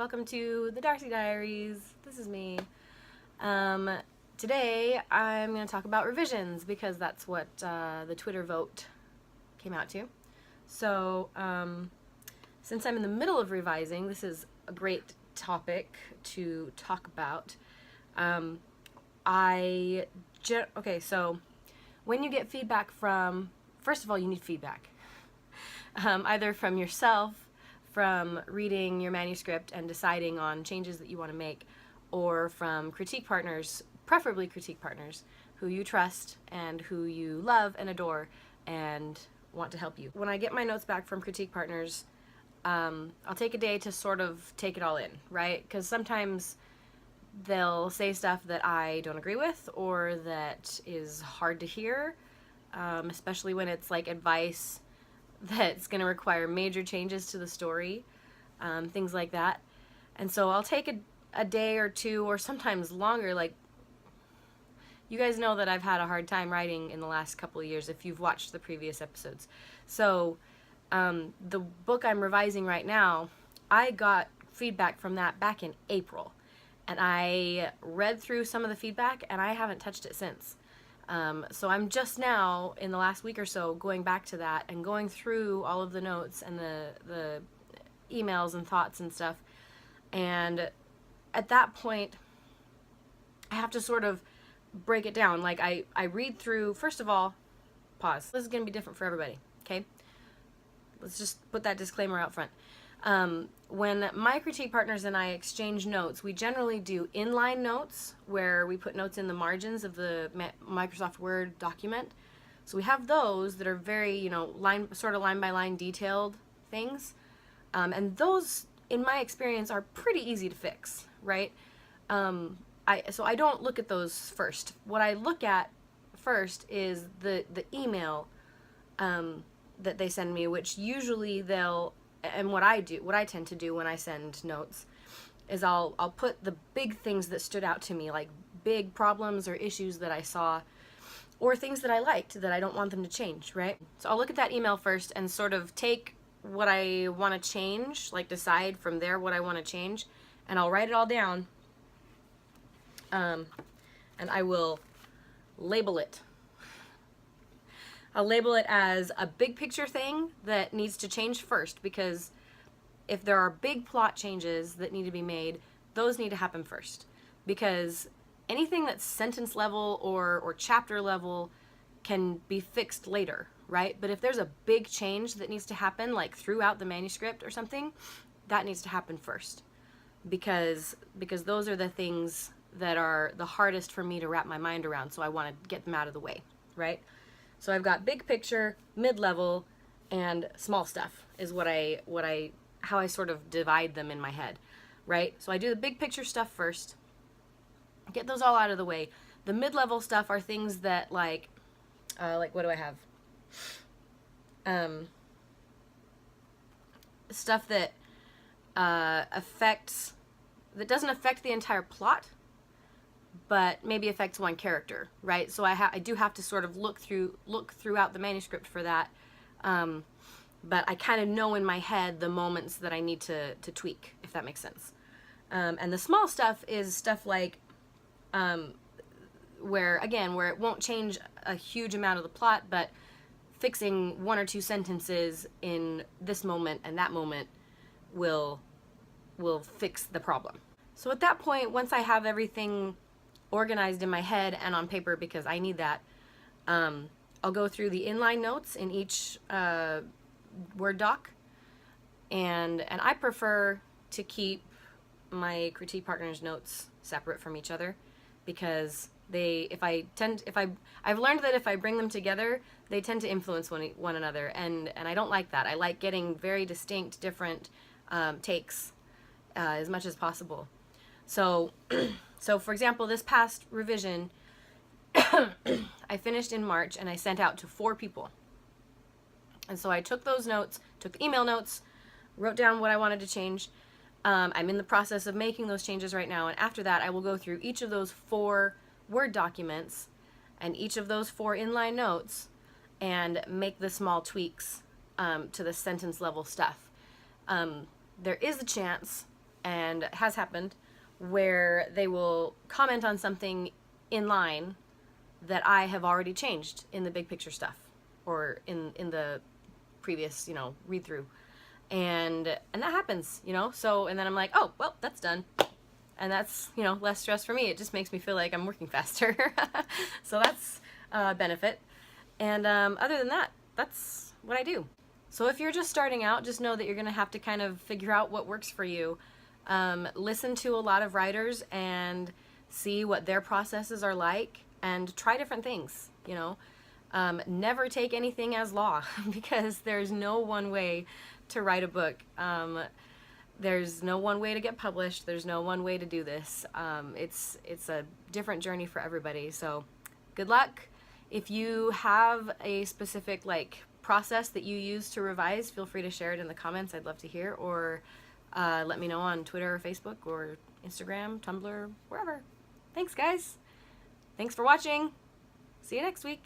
welcome to the Darci Diaries. This is me. Today I'm going to talk about revisions because that's what the Twitter vote came out to. So since I'm in the middle of revising, this is a great topic to talk about. Okay, so when you get feedback from, first of all, you need feedback. Either from yourself, from reading your manuscript and deciding on changes that you want to make, or from critique partners, preferably critique partners, who you trust and who you love and adore and want to help you. When I get my notes back from critique partners, I'll take a day to sort of take it all in, right? Because sometimes they'll say stuff that I don't agree with or that is hard to hear, especially when it's like advice that's going to require major changes to the story, things like that. And so I'll take a day or two, or sometimes longer. Like, you guys know that I've had a hard time writing in the last couple of years if you've watched the previous episodes. So the book I'm revising right now, I got feedback from that back in April, and I read through some of the feedback and I haven't touched it since. So I'm just now, in the last week or so, going back to that and going through all of the notes and the emails and thoughts and stuff. And at that point, I have to sort of break it down. Like, I read through, first of all, pause. This is going to be different for everybody, okay? Let's just put that disclaimer out front. When my critique partners and I exchange notes, we generally do inline notes where we put notes in the margins of the Microsoft Word document. So we have those that are very, line by line detailed things. And those, in my experience, are pretty easy to fix, right? So I don't look at those first. What I look at first is the email that they send me, which usually and what I tend to do when I send notes is I'll put the big things that stood out to me, like big problems or issues that I saw, or things that I liked that I don't want them to change, right? So I'll look at that email first and sort of take what I want to change, like decide from there what I want to change, and I'll write it all down, and I will label it. I'll label it as a big picture thing that needs to change first, because if there are big plot changes that need to be made, those need to happen first. Because anything that's sentence level or chapter level can be fixed later, right? But if there's a big change that needs to happen, like throughout the manuscript or something, that needs to happen first. Because those are the things that are the hardest for me to wrap my mind around, so I want to get them out of the way, right? So I've got big picture, mid-level, and small stuff is how I sort of divide them in my head, right? So I do the big picture stuff first, get those all out of the way. The mid-level stuff are things that like what do I have? Stuff that doesn't affect the entire plot, but maybe affects one character, right? So I do have to sort of look throughout the manuscript for that, but I kind of know in my head the moments that I need to tweak, if that makes sense. And the small stuff is stuff like where it won't change a huge amount of the plot, but fixing one or two sentences in this moment and that moment will fix the problem. So at that point, once I have everything organized in my head and on paper, because I need that, I'll go through the inline notes in each Word doc, and I prefer to keep my critique partners' notes separate from each other, because I've learned that if I bring them together, they tend to influence one another, and I don't like that. I like getting very distinct, different takes as much as possible. So for example, this past revision, I finished in March and I sent out to 4 people. And so I took those notes, took the email notes, wrote down what I wanted to change. I'm in the process of making those changes right now, and after that I will go through each of those 4 Word documents and each of those 4 inline notes and make the small tweaks to the sentence level stuff. There is a chance and it has happened, where they will comment on something in line that I have already changed in the big picture stuff or in the previous, read through. And that happens, So and then I'm like, "Oh, well, that's done." And that's, less stress for me. It just makes me feel like I'm working faster. So that's a benefit. And other than that, that's what I do. So if you're just starting out, just know that you're going to have to kind of figure out what works for you. Listen to a lot of writers and see what their processes are like and try different things, Never take anything as law because there's no one way to write a book. There's no one way to get published. There's no one way to do this. It's a different journey for everybody. So good luck. If you have a specific process that you use to revise, feel free to share it in the comments. I'd love to hear, or let me know on Twitter or Facebook or Instagram, Tumblr, wherever. Thanks, guys. Thanks for watching. See you next week.